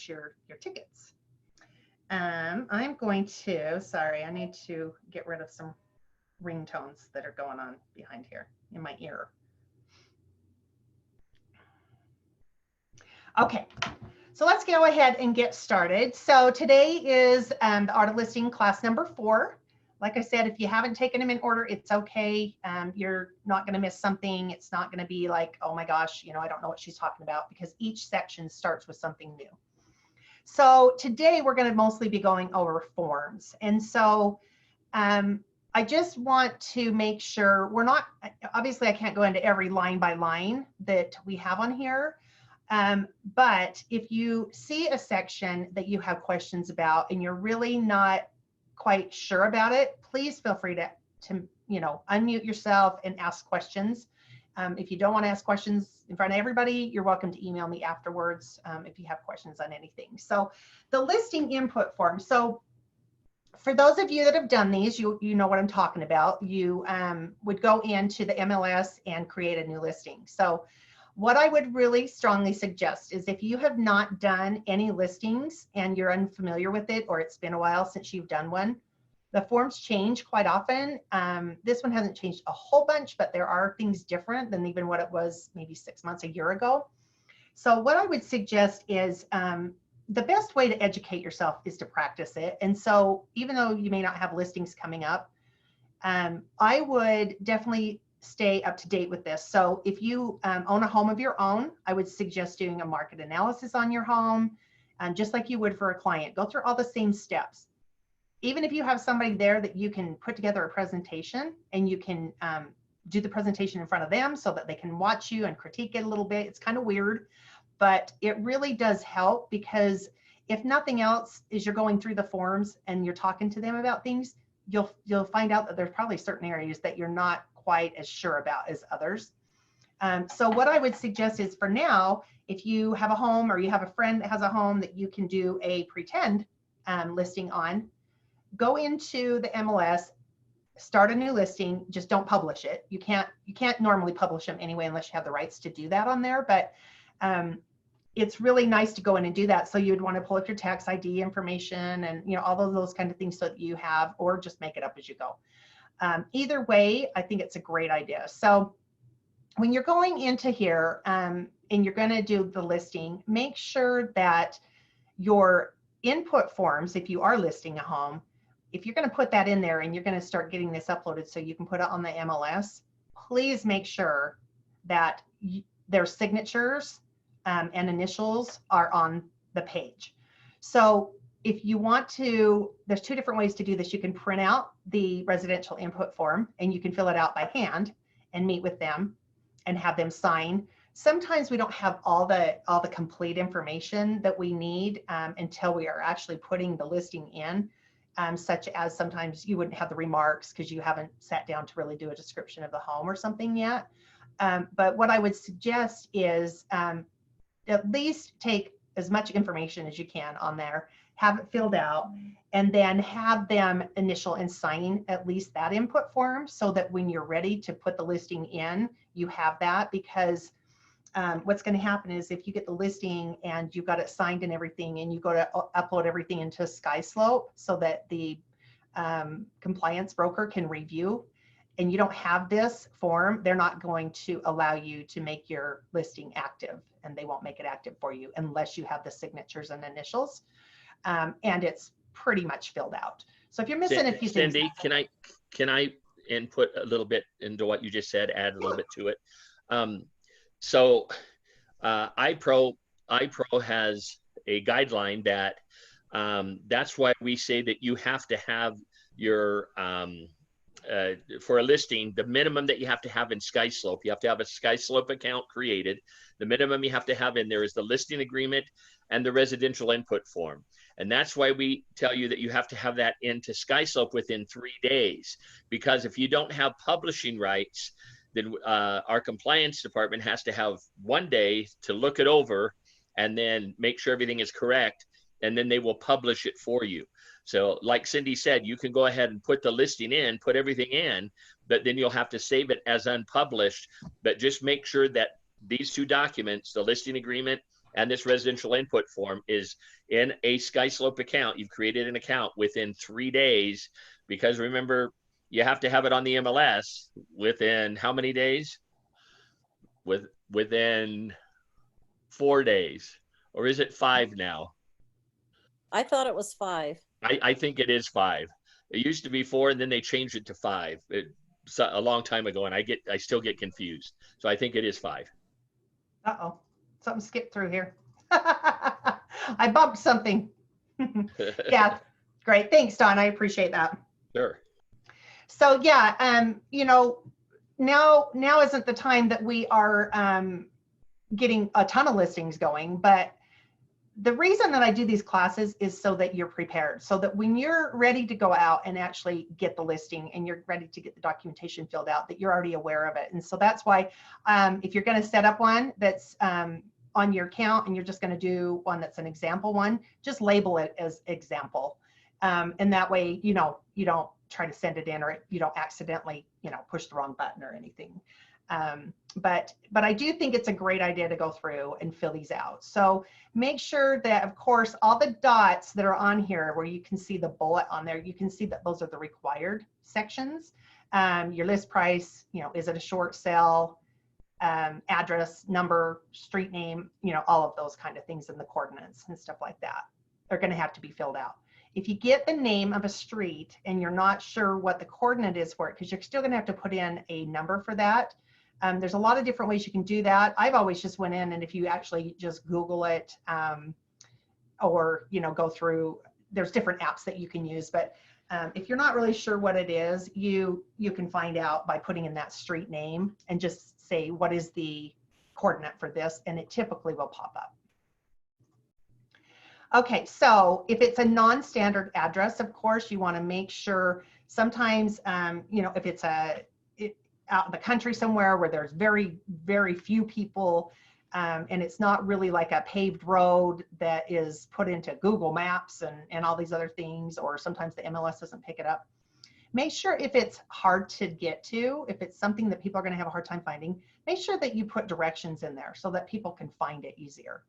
your tickets. I'm going to, sorry, I need to get rid of some ringtones that are going on behind here in my ear. Okay, so let's go ahead and get started. So today is the Art of Listing class number 4. Like I said, if you haven't taken them in order, it's okay. You're not going to miss something. It's not going to be like, oh my gosh, you know, I don't know what she's talking about, because each section starts with something new. So today we're going to mostly be going over forms. And so I just want to make sure we're not, obviously I can't go into every line by line that we have on here. But if you see a section that you have questions about and you're really not quite sure about it, please feel free to you know, unmute yourself and ask questions. If you don't want to ask questions in front of everybody, you're welcome to email me afterwards if you have questions on anything. So the listing input form. So for those of you that have done these, you know what I'm talking about. You would go into the MLS and create a new listing. So what I would really strongly suggest is, if you have not done any listings and you're unfamiliar with it, or it's been a while since you've done one, the forms change quite often. This one hasn't changed a whole bunch, but there are things different than even what it was maybe 6 months, a year ago. So what I would suggest is the best way to educate yourself is to practice it. And so even though you may not have listings coming up, I would definitely stay up to date with this. So if you own a home of your own, I would suggest doing a market analysis on your home, just like you would for a client. Go through all the same steps. Even if you have somebody there that you can put together a presentation, and you can do the presentation in front of them so that they can watch you and critique it a little bit. It's kind of weird, but it really does help, because if nothing else, as you're going through the forms and you're talking to them about things, you'll find out that there's probably certain areas that you're not quite as sure about as others. So what I would suggest is, for now, if you have a home or you have a friend that has a home that you can do a pretend listing on, go into the MLS, start a new listing, just don't publish it. You can't normally publish them anyway unless you have the rights to do that on there, but it's really nice to go in and do that. So you would want to pull up your tax ID information and, you know, all of those kind of things so that you have, or just make it up as you go. Either way, I think it's a great idea. So when you're going into here and you're going to do the listing, make sure that your input forms, if you are listing a home, if you're going to put that in there and you're going to start getting this uploaded so you can put it on the MLS, please make sure that their signatures and initials are on the page. So if you want to, there's 2 different ways to do this. You can print out the residential input form and you can fill it out by hand and meet with them and have them sign. Sometimes we don't have all the complete information that we need until we are actually putting the listing in, such as sometimes you wouldn't have the remarks because you haven't sat down to really do a description of the home or something yet. But what I would suggest is at least take as much information as you can on there, have it filled out, and then have them initial and sign at least that input form, so that when you're ready to put the listing in, you have that. Because what's going to happen is, if you get the listing and you've got it signed and everything, and you go to upload everything into SkySlope so that the compliance broker can review, and you don't have this form, they're not going to allow you to make your listing active, and they won't make it active for you unless you have the signatures and initials, and it's pretty much filled out. So if you're missing a few things. Cindy, can I input a little bit into what you just said, add a little bit to it? So iPro has a guideline that that's why we say that you have to have your for a listing, the minimum that you have to have in SkySlope, you have to have a SkySlope account created. The minimum you have to have in there is the listing agreement and the residential input form. And that's why we tell you that you have to have that into SkySlope within 3 days, because if you don't have publishing rights, then our compliance department has to have 1 day to look it over and then make sure everything is correct, and then they will publish it for you. So like Cindy said, you can go ahead and put the listing in, put everything in, but then you'll have to save it as unpublished. But just make sure that these 2 documents, the listing agreement and this residential input form is in a SkySlope account. You've created an account within 3 days, because remember, you have to have it on the MLS within how many days? Within 4 days, or is it 5 now? I thought it was 5. I think it is 5. It used to be 4, and then they changed it to 5 a long time ago, and I still get confused. So I think it is 5. Uh-oh, something skipped through here. I bumped something. Yeah, great. Thanks, Don. I appreciate that. Sure. So yeah, you know, now isn't the time that we are getting a ton of listings going, but the reason that I do these classes is so that you're prepared, so that when you're ready to go out and actually get the listing and you're ready to get the documentation filled out, that you're already aware of it. And so that's why if you're going to set up one that's on your account and you're just going to do one that's an example one, just label it as example. And that way, you know, you don't try to send it in, or you don't accidentally, you know, push the wrong button or anything. But I do think it's a great idea to go through and fill these out. So make sure that, of course, all the dots that are on here where you can see the bullet on there, you can see that those are the required sections. Your list price, you know, is it a short sale, address, number, street name, you know, all of those kind of things, and the coordinates and stuff like that are going to have to be filled out. If you get the name of a street and you're not sure what the coordinate is for it, because you're still going to have to put in a number for that. There's a lot of different ways you can do that. I've always just went in, and if you actually just Google it, or, you know, go through, there's different apps that you can use. But if you're not really sure what it is, you can find out by putting in that street name and just say, what is the coordinate for this? And it typically will pop up. Okay, so if it's a non-standard address, of course, you want to make sure sometimes, you know, if it's out in the country somewhere where there's very, very few people, and it's not really like a paved road that is put into Google Maps and all these other things, or sometimes the MLS doesn't pick it up. Make sure if it's hard to get to, if it's something that people are going to have a hard time finding, make sure that you put directions in there so that people can find it easier.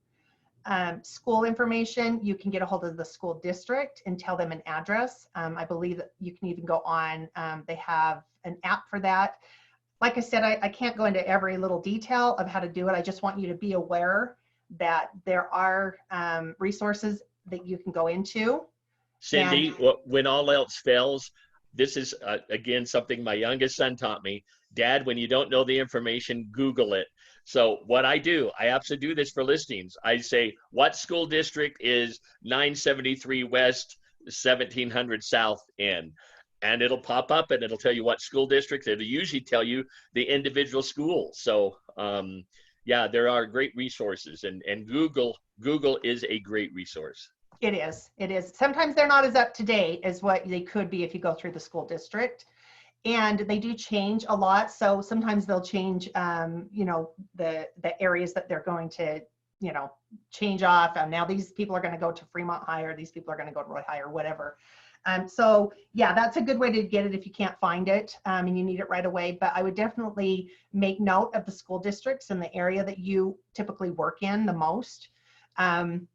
School information, you can get a hold of the school district and tell them an address. I believe that you can even go on, they have an app for that. Like I said, I can't go into every little detail of how to do it. I just want you to be aware that there are resources that you can go into. Cindy, when all else fails, this is, again, something my youngest son taught me. Dad, when you don't know the information, Google it. So what I do, I absolutely do this for listings. I say, what school district is 973 West, 1700 South in? And it'll pop up and it'll tell you what school district. It'll usually tell you the individual school. So yeah, there are great resources, and Google is a great resource. It is. It is. Sometimes they're not as up to date as what they could be if you go through the school district. And they do change a lot. So sometimes they'll change, you know, the areas that they're going to, you know, change off. Now these people are going to go to Fremont High, or these people are going to go to Roy High, or whatever. So yeah, that's a good way to get it if you can't find it and you need it right away. But I would definitely make note of the school districts in the area that you typically work in the most. And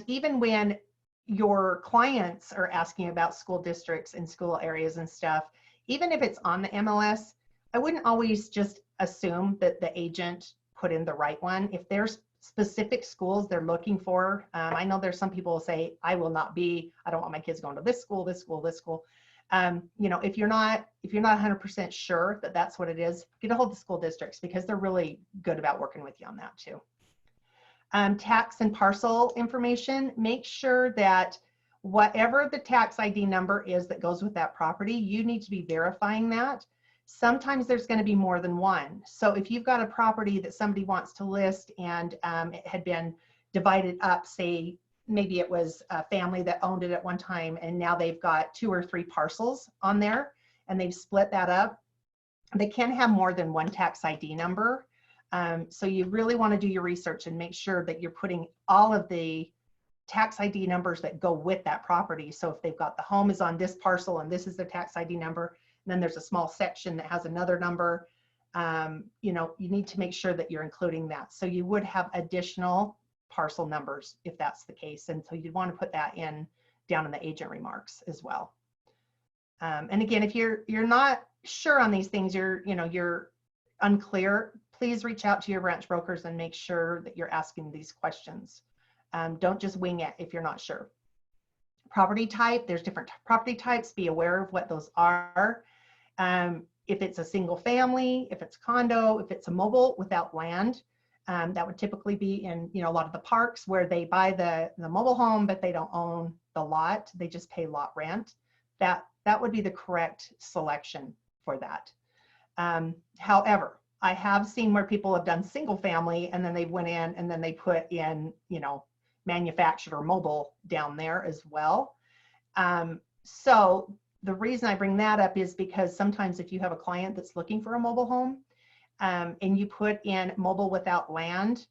even when your clients are asking about school districts and school areas and stuff, even if it's on the MLS, I wouldn't always just assume that the agent put in the right one. If there's specific schools they're looking for, I know there's some people who say, I don't want my kids going to this school, this school, this school. You know, if you're not 100% sure that that's what it is, get a hold of the school districts, because they're really good about working with you on that too. Tax and parcel information, make sure that whatever the tax ID number is that goes with that property, you need to be verifying that. Sometimes there's going to be more than one. So if you've got a property that somebody wants to list and it had been divided up, say maybe it was a family that owned it at one time, and now they've got 2 or 3 parcels on there and they've split that up, they can have more than one tax ID number. So you really want to do your research and make sure that you're putting all of the tax ID numbers that go with that property. So if they've got the home is on this parcel and this is their tax ID number, and then there's a small section that has another number, you know, you need to make sure that you're including that. So you would have additional parcel numbers if that's the case. And so you'd want to put that in down in the agent remarks as well. And again, if you're not sure on these things, you're unclear, please reach out to your branch brokers and make sure that you're asking these questions. Don't just wing it if you're not sure. Property type, there's different property types. Be aware of what those are. If it's a single family, if it's condo, if it's a mobile without land, that would typically be in a lot of the parks where they buy the mobile home, but they don't own the lot. They just pay lot rent. That would be the correct selection for that. However, I have seen where people have done single family and then they went in and then they put in, manufactured or mobile down there as well. So the reason I bring that up is because sometimes if you have a client that's looking for a mobile home and you put in mobile without land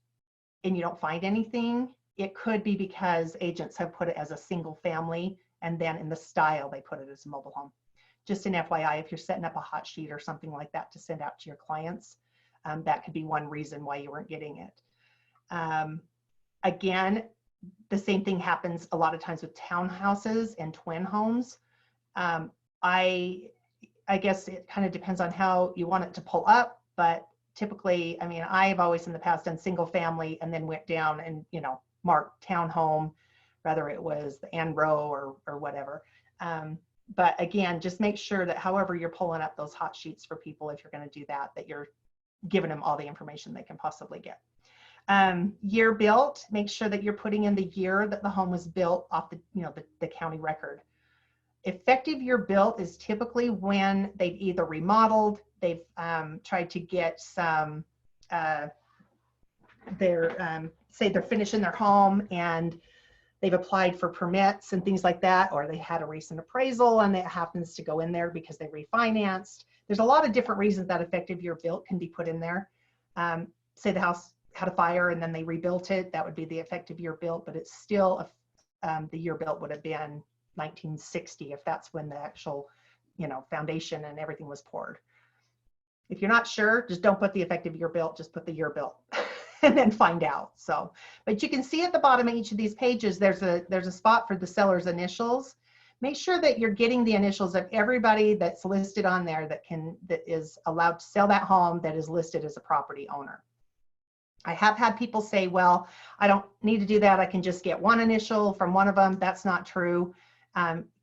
and you don't find anything, it could be because agents have put it as a single family and then in the style they put it as a mobile home. Just an FYI, if you're setting up a hot sheet or something like that to send out to your clients, that could be one reason why you weren't getting it. Again, the same thing happens a lot of times with townhouses and twin homes. I guess it kind of depends on how you want it to pull up, but typically, I mean, I've always in the past done single family and then went down and, marked townhome, whether it was the Enro or whatever. But again, just make sure that however you're pulling up those hot sheets for people, if you're going to do that, that you're giving them all the information they can possibly get. Year built, make sure that you're putting in the year that the home was built off the county record. Effective year built is typically when they've either remodeled, they've tried to get some, say they're finishing their home and they've applied for permits and things like that, or they had a recent appraisal and it happens to go in there because they refinanced. There's a lot of different reasons that effective year built can be put in there. Say the house had a fire and then they rebuilt it, that would be the effective year built, but it's still, the year built would have been 1960 if that's when the actual, foundation and everything was poured. If you're not sure, just don't put the effective year built, just put the year built and then find out. So, but you can see at the bottom of each of these pages, there's a spot for the seller's initials. Make sure that you're getting the initials of everybody that's listed on there that is allowed to sell that home that is listed as a property owner. I have had people say, well, I don't need to do that. I can just get one initial from one of them. That's not true.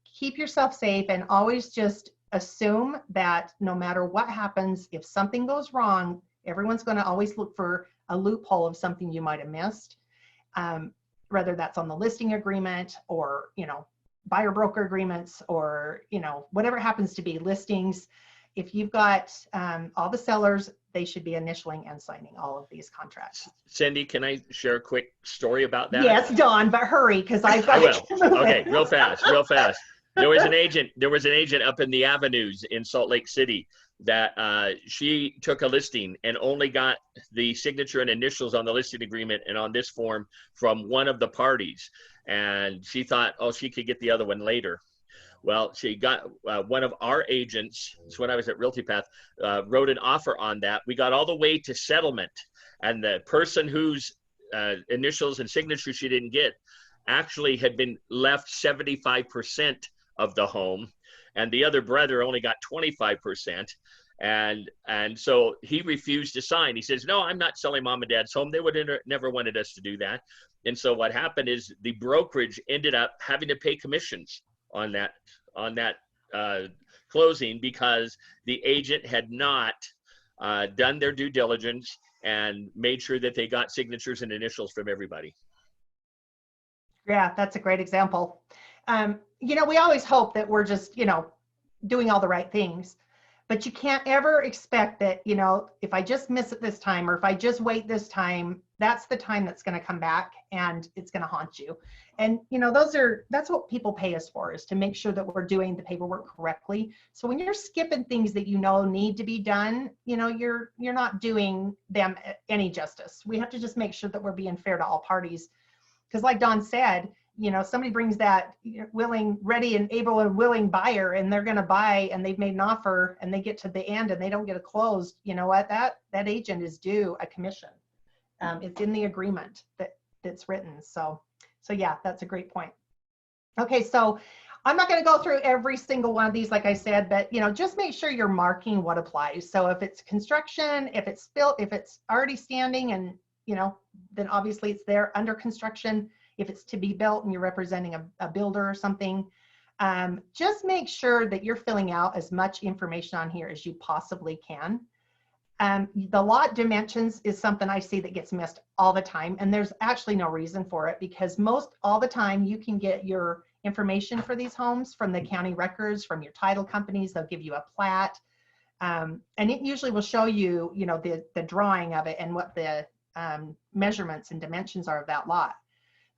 Keep yourself safe and always just assume that no matter what happens, if something goes wrong, everyone's going to always look for a loophole of something you might have missed, whether that's on the listing agreement or, buyer broker agreements or, whatever it happens to be, listings. If you've got all the sellers, they should be initialing and signing all of these contracts. Cindy, can I share a quick story about that? Yes, Dawn, but hurry because I've got to move. Okay, real fast. There was an agent up in the avenues in Salt Lake City that she took a listing and only got the signature and initials on the listing agreement and on this form from one of the parties. And she thought, oh, she could get the other one later. Well, she got one of our agents, it's when I was at Realty Path, wrote an offer on that. We got all the way to settlement. And the person whose initials and signature she didn't get actually had been left 75% of the home. And the other brother only got 25%. And so he refused to sign. He says, no, I'm not selling mom and dad's home. They would never wanted us to do that. And so what happened is the brokerage ended up having to pay commissions on that closing because the agent had not done their due diligence and made sure that they got signatures and initials from everybody. Yeah, that's a great example. We always hope that we're just, doing all the right things, but you can't ever expect that, if I just miss it this time, or if I just wait this time, that's the time that's going to come back and it's going to haunt you. And, that's what people pay us for, is to make sure that we're doing the paperwork correctly. So when you're skipping things that need to be done, you're not doing them any justice. We have to just make sure that we're being fair to all parties. Because like Dawn said, somebody brings that ready and able and willing buyer and they're going to buy and they've made an offer and they get to the end and they don't get it closed. You know what? That agent is due a commission. It's in the agreement that that's written. So yeah, that's a great point. Okay, so I'm not going to go through every single one of these, like I said, but just make sure you're marking what applies. So if it's construction, if it's built, if it's already standing, and then obviously it's there under construction. If it's to be built and you're representing a builder or something, just make sure that you're filling out as much information on here as you possibly can. The lot dimensions is something I see that gets missed all the time, and there's actually no reason for it, because all the time you can get your information for these homes from the county records, from your title companies. They'll give you a plat, and it usually will show you, the drawing of it and what the measurements and dimensions are of that lot.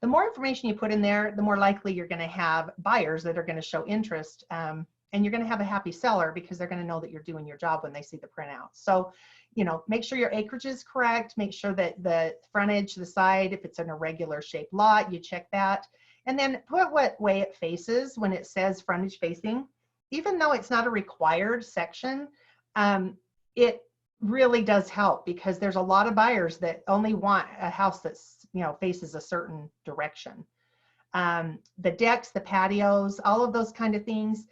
The more information you put in there, the more likely you're going to have buyers that are going to show interest, and you're going to have a happy seller because they're going to know that you're doing your job when they see the printout. So, make sure your acreage is correct. Make sure that the frontage, the side, if it's an irregular shaped lot, you check that. And then put what way it faces when it says frontage facing. Even though it's not a required section, it really does help, because there's a lot of buyers that only want a house that's, faces a certain direction. The decks, the patios, all of those kind of things.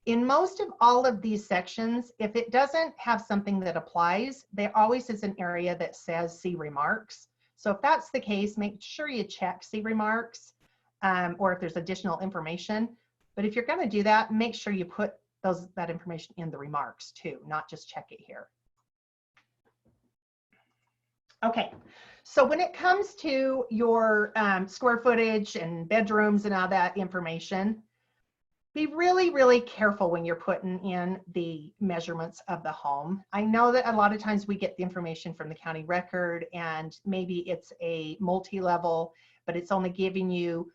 In most of all of these sections, if it doesn't have something that applies, there always is an area that says see remarks. So if that's the case, make sure you check see remarks, or if there's additional information. But if you're going to do that, make sure you put that information in the remarks too, not just check it here. Okay, so when it comes to your square footage and bedrooms and all that information, be really, really careful when you're putting in the measurements of the home. I know that a lot of times we get the information from the county record, and maybe it's a multi-level, but it's only giving you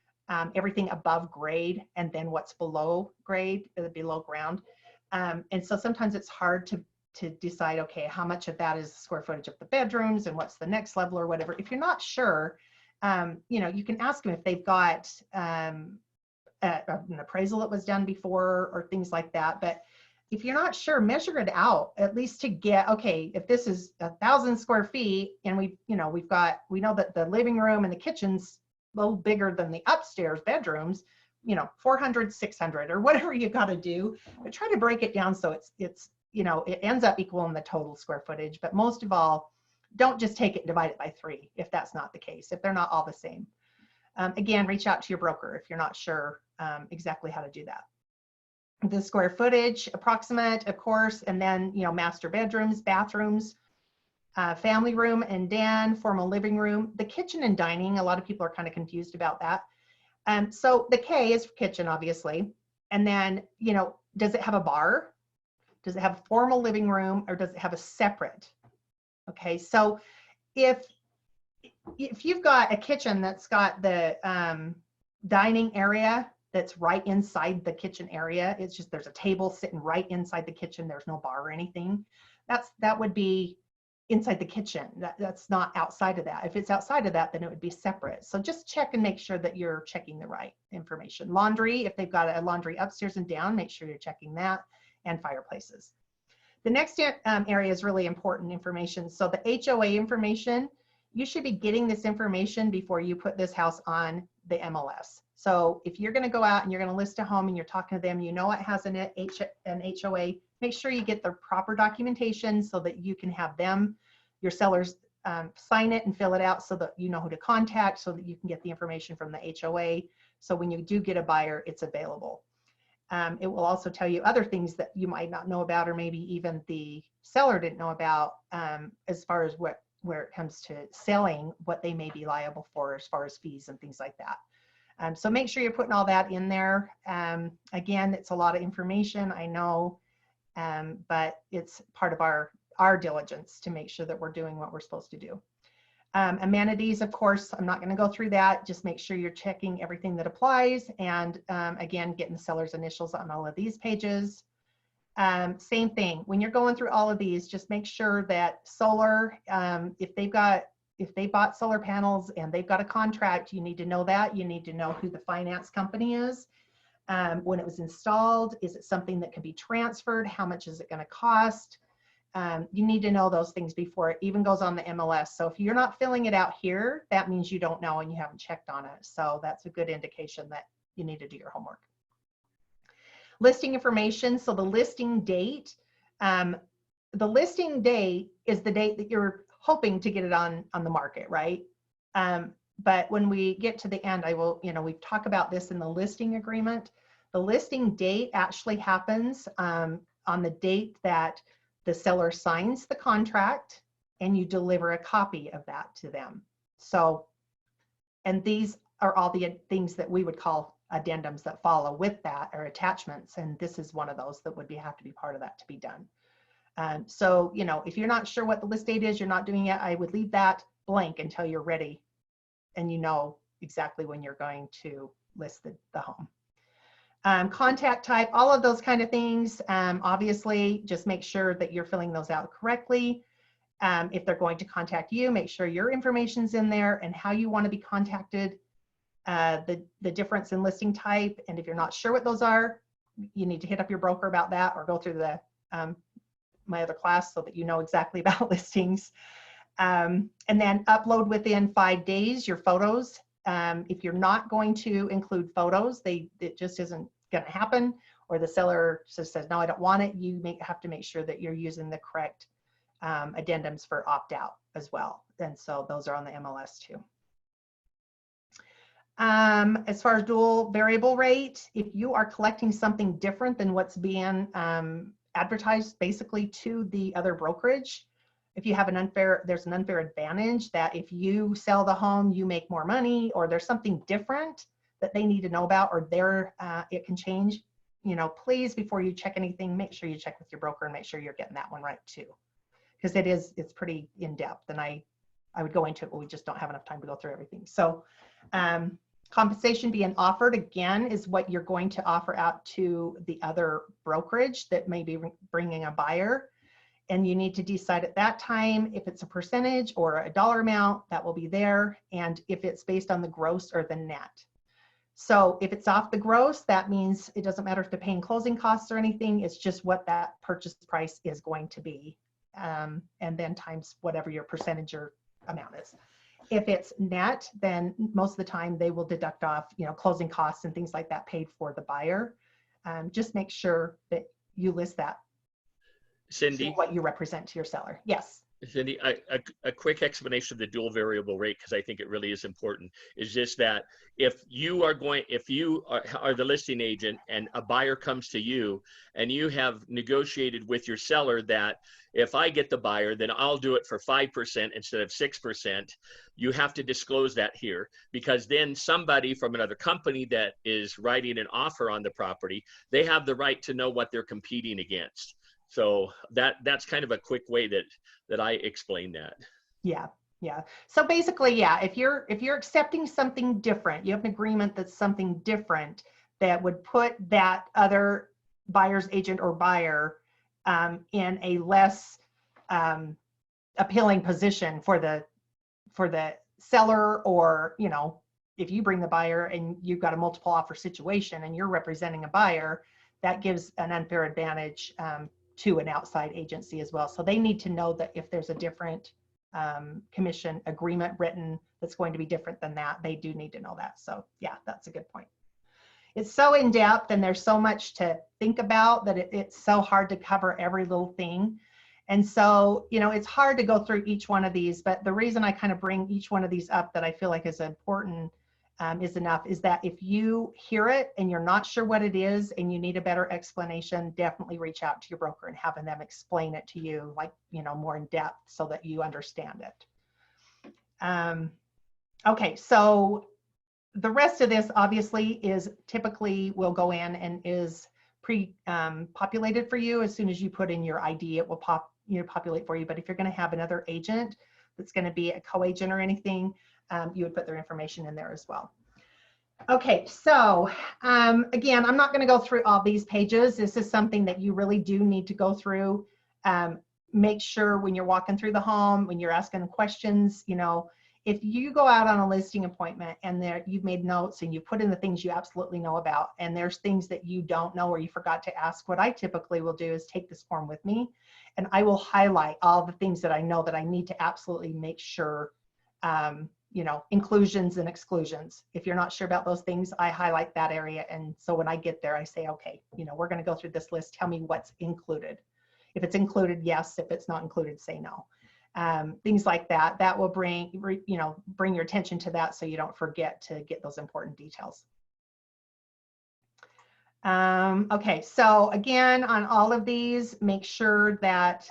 everything above grade and then what's below grade, below ground. And so sometimes it's hard to decide, okay, how much of that is square footage of the bedrooms and what's the next level or whatever. If you're not sure, you can ask them if they've got an appraisal that was done before or things like that. But if you're not sure, measure it out, at least to get, okay, if this is 1,000 square feet and we know that the living room and the kitchen's a little bigger than the upstairs bedrooms, 400, 600 or whatever you got to do, but try to break it down so it's it ends up equaling the total square footage. But most of all, don't just take it and divide it by 3 if that's not the case, if they're not all the same. Again, reach out to your broker if you're not sure exactly how to do that. The square footage, approximate, of course, and then, master bedrooms, bathrooms, family room and den, formal living room. The kitchen and dining, a lot of people are kind of confused about that. So the K is for kitchen, obviously. And then, does it have a bar? Does it have a formal living room, or does it have a separate? Okay, so if you've got a kitchen that's got the dining area that's right inside the kitchen area, it's just there's a table sitting right inside the kitchen, there's no bar or anything, that would be inside the kitchen. That's not outside of that. If it's outside of that, then it would be separate. So just check and make sure that you're checking the right information. Laundry, if they've got a laundry upstairs and down, make sure you're checking that, and fireplaces. The next area is really important information. So the HOA information, you should be getting this information before you put this house on the MLS. So if you're going to go out and you're going to list a home and you're talking to them, it has an HOA, make sure you get the proper documentation so that you can have them, your sellers, sign it and fill it out so that you know who to contact, so that you can get the information from the HOA. So when you do get a buyer, it's available. It will also tell you other things that you might not know about, or maybe even the seller didn't know about, as far as where it comes to selling, what they may be liable for as far as fees and things like that. So make sure you're putting all that in there. Again, it's a lot of information, I know, but it's part of our diligence to make sure that we're doing what we're supposed to do. Amenities, of course, I'm not going to go through that. Just make sure you're checking everything that applies, and again, getting the seller's initials on all of these pages. Same thing, when you're going through all of these, just make sure that solar, if they bought solar panels and they've got a contract, you need to know that. You need to know who the finance company is. When it was installed, is it something that can be transferred? How much is it going to cost? You need to know those things before it even goes on the MLS. So if you're not filling it out here, that means you don't know and you haven't checked on it. So that's a good indication that you need to do your homework. Listing information. So the listing date is the date that you're hoping to get it on the market, right? But when we get to the end, we talk about this in the listing agreement. The listing date actually happens on the date that the seller signs the contract and you deliver a copy of that to them. So, and these are all the things that we would call addendums that follow with that, or attachments. And this is one of those that would have to be part of that to be done. So, if you're not sure what the list date is, you're not doing it, I would leave that blank until you're ready and you know exactly when you're going to list the home. Contact type, all of those kind of things. Obviously, just make sure that you're filling those out correctly. If they're going to contact you, make sure your information's in there and how you want to be contacted, the difference in listing type. And if you're not sure what those are, you need to hit up your broker about that, or go through the my other class so that you know exactly about listings. And then upload within 5 days your photos. If you're not going to include photos, it just isn't going to happen, or the seller just says, no, I don't want it, you have to make sure that you're using the correct addendums for opt-out as well. And so those are on the MLS too. As far as dual variable rate, if you are collecting something different than what's being advertised basically to the other brokerage, if you have there's an unfair advantage that if you sell the home, you make more money, or there's something different that they need to know about, or it can change, please, before you check anything, make sure you check with your broker and make sure you're getting that one right too. Because it's pretty in-depth, and I would go into it, but we just don't have enough time to go through everything. So compensation being offered, again, is what you're going to offer out to the other brokerage that may be bringing a buyer. And you need to decide at that time if it's a percentage or a dollar amount that will be there, and if it's based on the gross or the net. So if it's off the gross, that means it doesn't matter if they're paying closing costs or anything, it's just what that purchase price is going to be, and then times whatever your percentage or amount is. If it's net, then most of the time they will deduct off, closing costs and things like that paid for the buyer. Just make sure that you list that. Cindy, what you represent to your seller. Yes. Cindy, a quick explanation of the dual variable rate, because I think it really is important, is just that if you are the listing agent and a buyer comes to you and you have negotiated with your seller that if I get the buyer, then I'll do it for 5% instead of 6%, you have to disclose that here, because then somebody from another company that is writing an offer on the property, they have the right to know what they're competing against. So that's kind of a quick way that I explain that. Yeah. So basically, yeah, if you're accepting something different, you have an agreement that's something different that would put that other buyer's agent or buyer in a less appealing position for the seller, or if you bring the buyer and you've got a multiple offer situation and you're representing a buyer, that gives an unfair advantage to an outside agency as well. So they need to know that if there's a different commission agreement written that's going to be different than that, they do need to know that. So yeah, that's a good point. It's so in depth and there's so much to think about that it's so hard to cover every little thing. And so, it's hard to go through each one of these, but the reason I kind of bring each one of these up that I feel like is important is that if you hear it and you're not sure what it is and you need a better explanation, definitely reach out to your broker and having them explain it to you, like, more in depth so that you understand it. Okay, so the rest of this obviously typically will go in and is pre-populated for you. As soon as you put in your ID, it will populate for you. But if you're going to have another agent that's going to be a co-agent or anything, you would put their information in there as well. Okay, so again, I'm not going to go through all these pages. This is something that you really do need to go through. Make sure when you're walking through the home, when you're asking questions, if you go out on a listing appointment and there you've made notes and you put in the things you absolutely know about, and there's things that you don't know or you forgot to ask, what I typically will do is take this form with me and I will highlight all the things that I know that I need to absolutely make sure, you know, inclusions and exclusions. If you're not sure about those things, I highlight that area. And so when I get there, I say, okay, you know, we're going to go through this list. Tell me what's included. If it's included, yes. If it's not included, say no. Things like that, that will bring your attention to that so you don't forget to get those important details. Okay, so again, on all of these, make sure that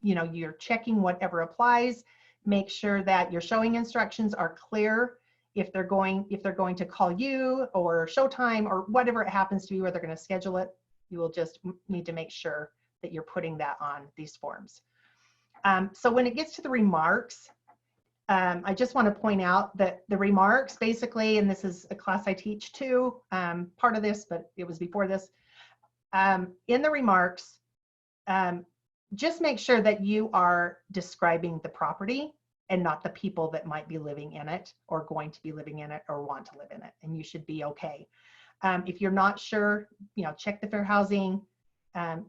you know, you're checking whatever applies. Make sure that your showing instructions are clear. If they're going to call you or Showtime or whatever it happens to be where they're going to schedule it, you will just need to make sure that you're putting that on these forms. So when it gets to the remarks, I just want to point out that the remarks basically, and this is a class I teach too, part of this, but it was before this. In the remarks, just make sure that you are describing the property and not the people that might be living in it or going to be living in it or want to live in it, and you should be okay. If you're not sure, you know, check the fair housing.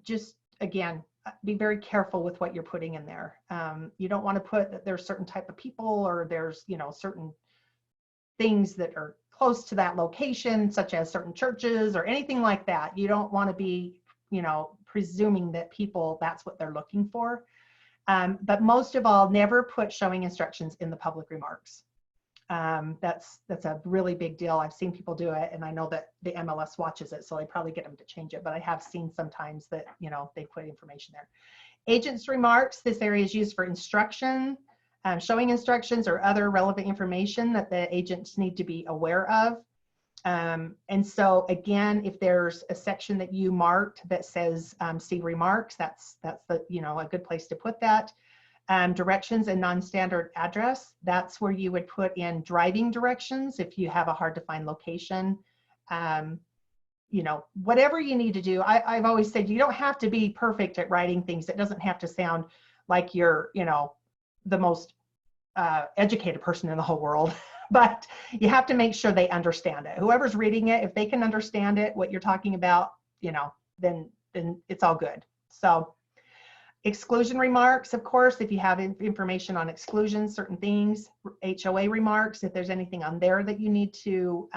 Just again, be very careful with what you're putting in there. You don't want to put that there's certain type of people or there's, you know, certain things that are close to that location, such as certain churches or anything like that. You don't want to be, you know, presuming that people, that's what they're looking for. But most of all, never put showing instructions in the public remarks. That's a really big deal. I've seen people do it, and I know that the MLS watches it, so they probably get them to change it, but I have seen sometimes that, you know, they put information there. Agent's remarks, this area is used for instruction, showing instructions or other relevant information that the agents need to be aware of. And so again, if there's a section that you marked that says see remarks, that's the, you know, a good place to put that. Directions and non-standard address, that's where you would put in driving directions if you have a hard to find location. You know, whatever you need to do. I've always said you don't have to be perfect at writing things. It doesn't have to sound like you're, you know, the most educated person in the whole world, but you have to make sure they understand it. Whoever's reading it, if they can understand it, what you're talking about, you know, then it's all good. So exclusion remarks, of course, if you have information on exclusions, certain things, HOA remarks, if there's anything on there that you need to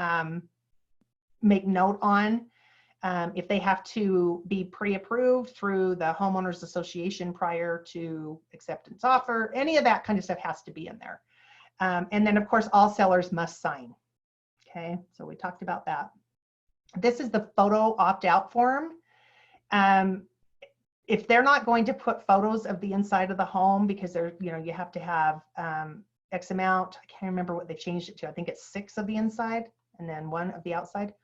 make note on, if they have to be pre-approved through the homeowners association prior to acceptance offer, any of that kind of stuff has to be in there. And then of course, all sellers must sign. Okay, so we talked about that. This is the photo opt-out form. If they're not going to put photos of the inside of the home because they're, you know, you have to have X amount, I can't remember what they changed it to. I think it's 6 of the inside and then 1 of the outside.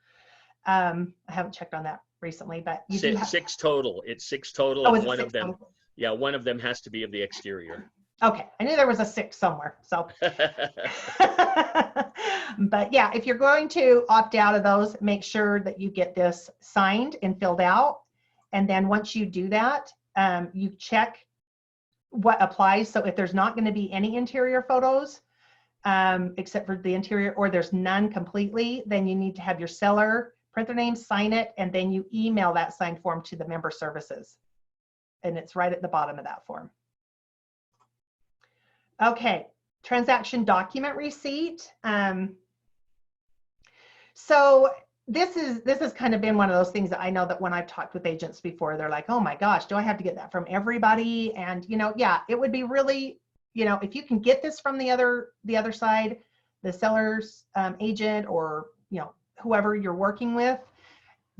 I haven't checked on that recently, but you do have 6 total. It's 6 total, oh, and one of them, total? yeah, one of them has to be of the exterior. Okay, I knew there was a 6 somewhere. So, but yeah, if you're going to opt out of those, make sure that you get this signed and filled out. And then once you do that, you check what applies. So if there's not going to be any interior photos, except for the interior, or there's none completely, then you need to have your seller print their name, sign it, and then you email that signed form to the member services. And it's right at the bottom of that form. Okay, transaction document receipt. So this has kind of been one of those things that I know that when I've talked with agents before, they're like, oh my gosh, do I have to get that from everybody? And, you know, yeah, it would be really, you know, if you can get this from the other side, the seller's agent, or, you know, whoever you're working with,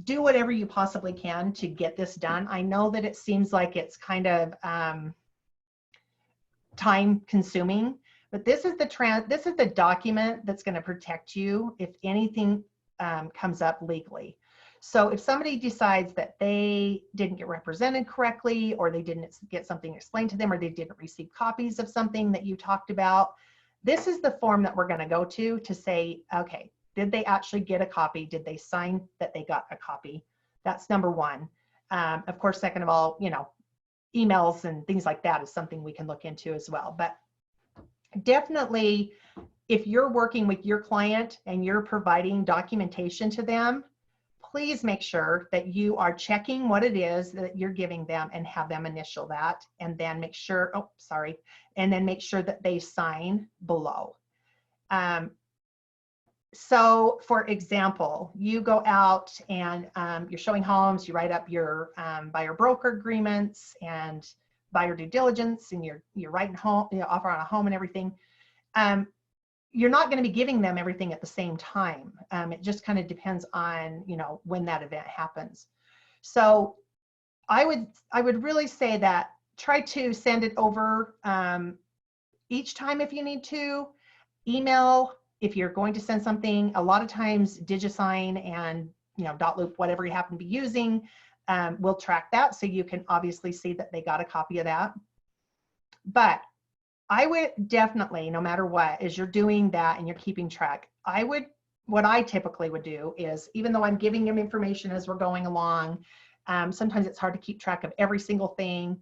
do whatever you possibly can to get this done. I know that it seems like it's kind of time consuming, but this is the document that's going to protect you if anything comes up legally. So if somebody decides that they didn't get represented correctly, or they didn't get something explained to them, or they didn't receive copies of something that you talked about, this is the form that we're going to go to say, okay, did they actually get a copy? Did they sign that they got a copy? That's number one. Of course, second of all, you know, emails and things like that is something we can look into as well. But definitely, if you're working with your client and you're providing documentation to them, please make sure that you are checking what it is that you're giving them and have them initial that, and then make sure, and then make sure that they sign below. So for example, you go out and you're showing homes, you write up your buyer broker agreements and buyer due diligence, and you're writing home, offer on a home and everything. You're not going to be giving them everything at the same time. It just kind of depends on, when that event happens. So I would really say that try to send it over each time if you need to. Email, if you're going to send something. A lot of times DigiSign and Dotloop, whatever you happen to be using, will track that, so you can obviously see that they got a copy of that. But I would definitely, no matter what, as you're doing that and you're keeping track, what I typically would do is, even though I'm giving them information as we're going along, sometimes it's hard to keep track of every single thing.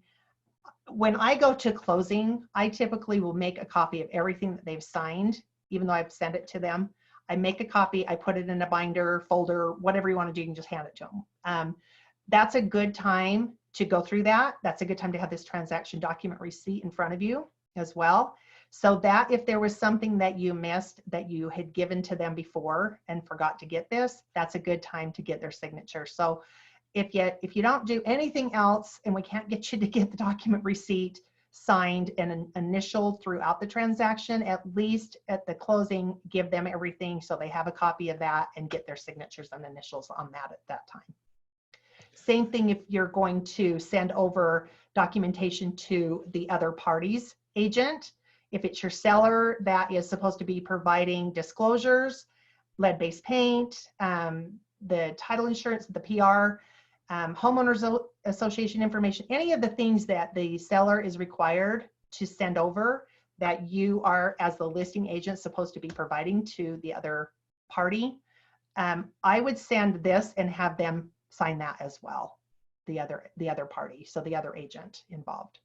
When I go to closing, I typically will make a copy of everything that they've signed, even though I've sent it to them. I make a copy, I put it in a binder, folder, whatever you want to do, you can just hand it to them. That's a good time to go through that. That's a good time to have this transaction document receipt in front of you as well, so that if there was something that you missed that you had given to them before and forgot to get this, that's a good time to get their signature. So if you don't do anything else and we can't get you to get the document receipt signed and an initial throughout the transaction, at least at the closing, give them everything so they have a copy of that and get their signatures and initials on that at that time. Same thing if you're going to send over documentation to the other party's agent. If it's your seller that is supposed to be providing disclosures, lead-based paint, the title insurance, the PR, homeowners association information, any of the things that the seller is required to send over that you are, as the listing agent, supposed to be providing to the other party, I would send this and have them sign that as well, the other party, so the other agent involved.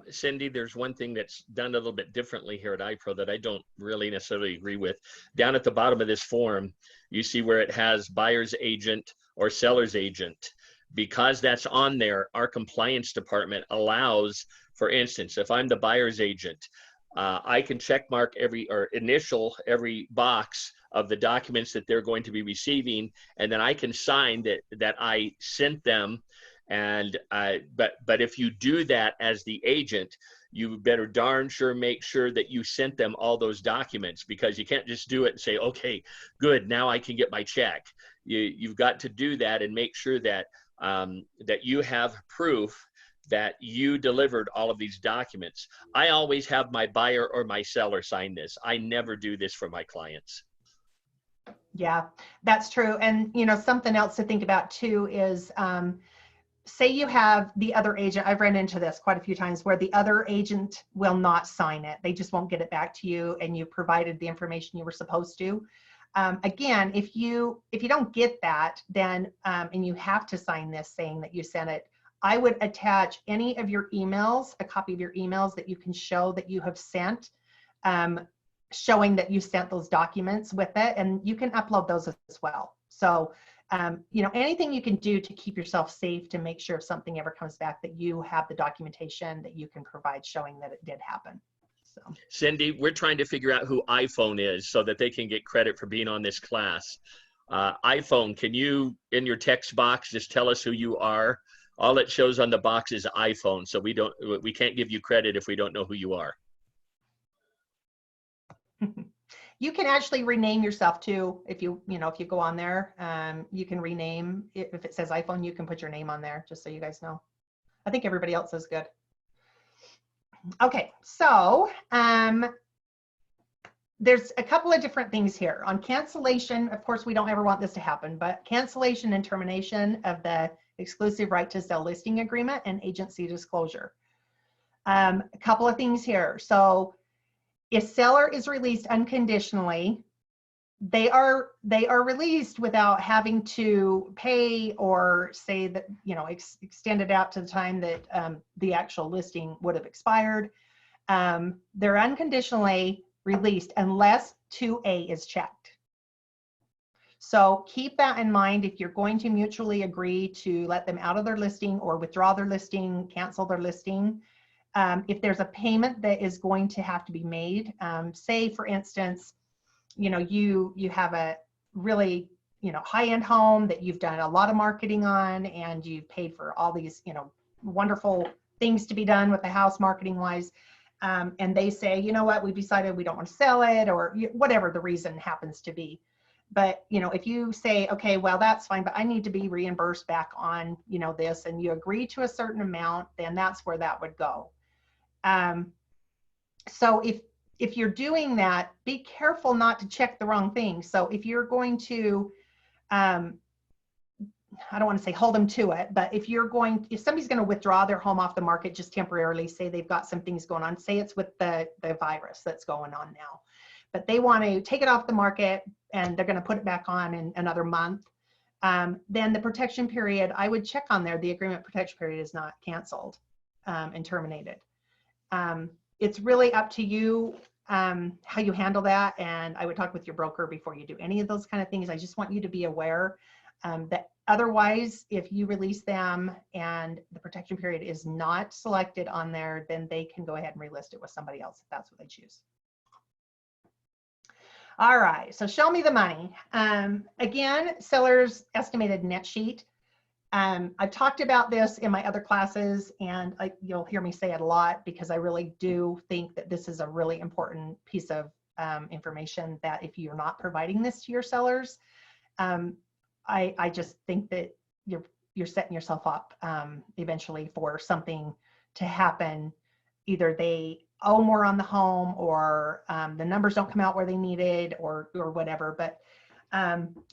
Cindy, there's one thing that's done a little bit differently here at iPro that I don't really necessarily agree with. Down at the bottom of this form, you see where it has buyer's agent or seller's agent. Because that's on there, our compliance department allows, for instance, if I'm the buyer's agent, I can check mark initial every box of the documents that they're going to be receiving, and then I can sign that I sent them. And but if you do that as the agent, you better darn sure make sure that you sent them all those documents, because you can't just do it and say, okay, good, now I can get my check. You've got to do that and make sure that that you have proof that you delivered all of these documents. I always have my buyer or my seller sign this. I never do this for my clients. Yeah, that's true. And something else to think about too is, say you have the other agent, I've run into this quite a few times, where the other agent will not sign it. They just won't get it back to you, and you provided the information you were supposed to. Again, if you don't get that, then and you have to sign this saying that you sent it, I would attach any of your emails, a copy of your emails that you can show that you have sent, showing that you sent those documents with it, and you can upload those as well. So anything you can do to keep yourself safe, to make sure if something ever comes back that you have the documentation that you can provide showing that it did happen. So, Cindy, we're trying to figure out who iPhone is so that they can get credit for being on this class. iPhone, can you, in your text box, just tell us who you are? All it shows on the box is iPhone, so we can't give you credit if we don't know who you are. you can actually rename yourself too. If you go on there, you can rename it. If it says iPhone, you can put your name on there, just so you guys know. I think everybody else is good. Okay, so there's a couple of different things here. On cancellation, of course, we don't ever want this to happen, but cancellation and termination of the exclusive right to sell listing agreement and agency disclosure. A couple of things here. So if seller is released unconditionally, they are released without having to pay or say that, extend it out to the time that the actual listing would have expired. they're unconditionally released unless 2A is checked. So keep that in mind if you're going to mutually agree to let them out of their listing or withdraw their listing, cancel their listing. If there's a payment that is going to have to be made, say for instance, you know, you have a really, you know, high-end home that you've done a lot of marketing on, and you've paid for all these, you know, wonderful things to be done with the house marketing wise. And they say, you know what, we decided we don't want to sell it, or whatever the reason happens to be. But, you know, if you say, okay, well, that's fine, but I need to be reimbursed back on, you know, this, and you agree to a certain amount, then that's where that would go. So if you're doing that, be careful not to check the wrong thing. So if you're going to, I don't want to say hold them to it, but if somebody's going to withdraw their home off the market just temporarily, say they've got some things going on, say it's with the virus that's going on now, but they want to take it off the market and they're going to put it back on in another month, then the protection period, I would check on there, the agreement protection period is not canceled and terminated. It's really up to you how you handle that, and I would talk with your broker before you do any of those kind of things. I just want you to be aware that otherwise, if you release them and the protection period is not selected on there, then they can go ahead and relist it with somebody else if that's what they choose. All right, so show me the money. Again, seller's estimated net sheet. I've talked about this in my other classes, and you'll hear me say it a lot because I really do think that this is a really important piece of information, that if you're not providing this to your sellers, I just think that you're setting yourself up eventually for something to happen. Either they owe more on the home, or the numbers don't come out where they needed, or whatever. But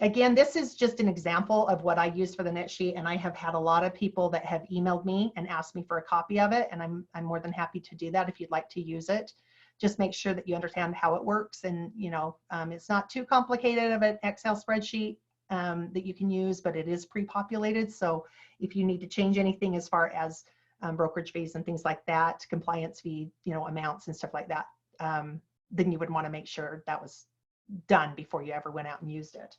again, this is just an example of what I use for the net sheet, and I have had a lot of people that have emailed me and asked me for a copy of it, and I'm more than happy to do that if you'd like to use it. Just make sure that you understand how it works, and you know, it's not too complicated of an Excel spreadsheet that you can use, but it is pre-populated. So if you need to change anything as far as brokerage fees and things like that, compliance fee, you know, amounts and stuff like that, then you would want to make sure that was done before you ever went out and used it.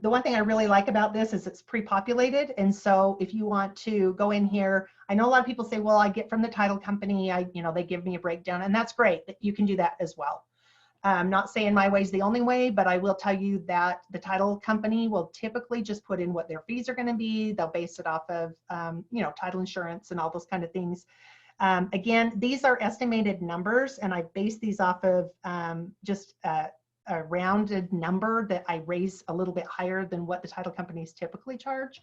The one thing I really like about this is it's pre-populated, and so if you want to go in here, I know a lot of people say, well, I get from the title company, you know, they give me a breakdown, and that's great that you can do that as well. I'm not saying my way is the only way, but I will tell you that the title company will typically just put in what their fees are going to be. They'll base it off of, you know, title insurance and all those kind of things. Again, these are estimated numbers, and I base these off of just a rounded number that I raise a little bit higher than what the title companies typically charge,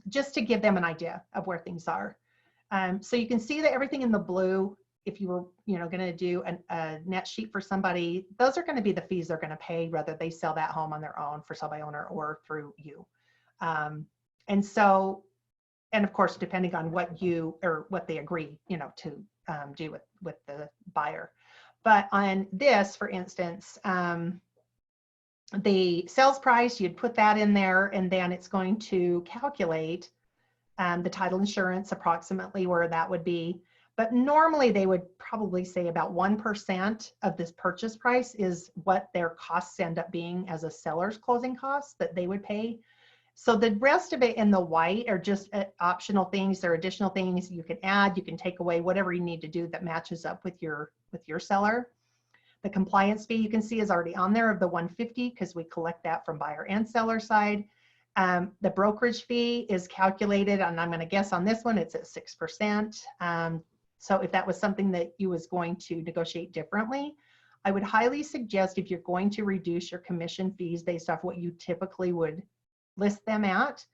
just to give them an idea of where things are. So you can see that everything in the blue, if you were, you know, going to do a net sheet for somebody, those are going to be the fees they're going to pay, whether they sell that home on their own for sale by owner or through you. And so, and of course, depending on what you, or what they agree, you know, to do with the buyer. But on this, for instance, the sales price, you'd put that in there, and then it's going to calculate the title insurance, approximately where that would be. But normally they would probably say about 1% of this purchase price is what their costs end up being as a seller's closing costs that they would pay. So the rest of it in the white are just optional things or additional things you can add, you can take away, whatever you need to do that matches up with your seller. The compliance fee you can see is already on there of the $150 because we collect that from buyer and seller side. The brokerage fee is calculated, and I'm going to guess on this one it's at 6%. So if that was something that you was going to negotiate differently, I would highly suggest, if you're going to reduce your commission fees based off what you typically would list them at,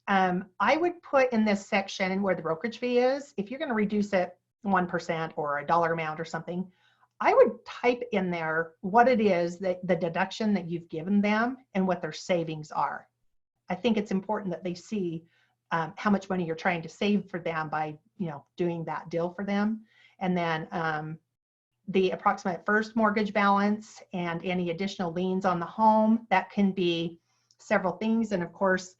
I would put in this section where the brokerage fee is, if you're going to reduce it 1% or a dollar amount or something, I would type in there what it is, that the deduction that you've given them and what their savings are. I think it's important that they see how much money you're trying to save for them by, you know, doing that deal for them. And then the approximate first mortgage balance and any additional liens on the home, that can be several things. And of course,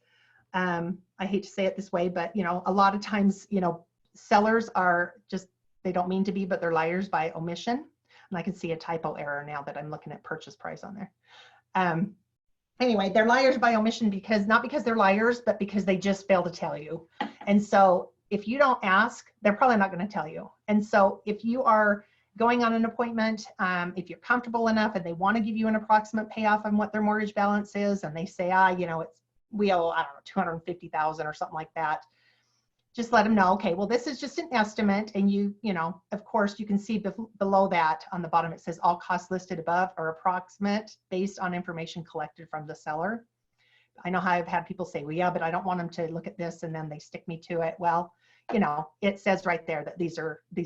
I hate to say it this way, but, you know, a lot of times, you know, sellers are just They don't mean to be, but they're liars by omission. And I can see a typo error now that I'm looking at purchase price on there. Anyway, they're liars by omission because not because they're liars, but because they just fail to tell you. And so if you don't ask, they're probably not going to tell you. And so if you are going on an appointment, if you're comfortable enough and they want to give you an approximate payoff on what their mortgage balance is, and they say, you know, we owe, I don't know, 250,000 or something like that, just let them know, okay, well, this is just an estimate. And you know, of course, you can see below that on the bottom, it says all costs listed above are approximate based on information collected from the seller. I know how I've had people say, well, yeah, but I don't want them to look at this, and then they stick me to it. Well, you know, it says right there that these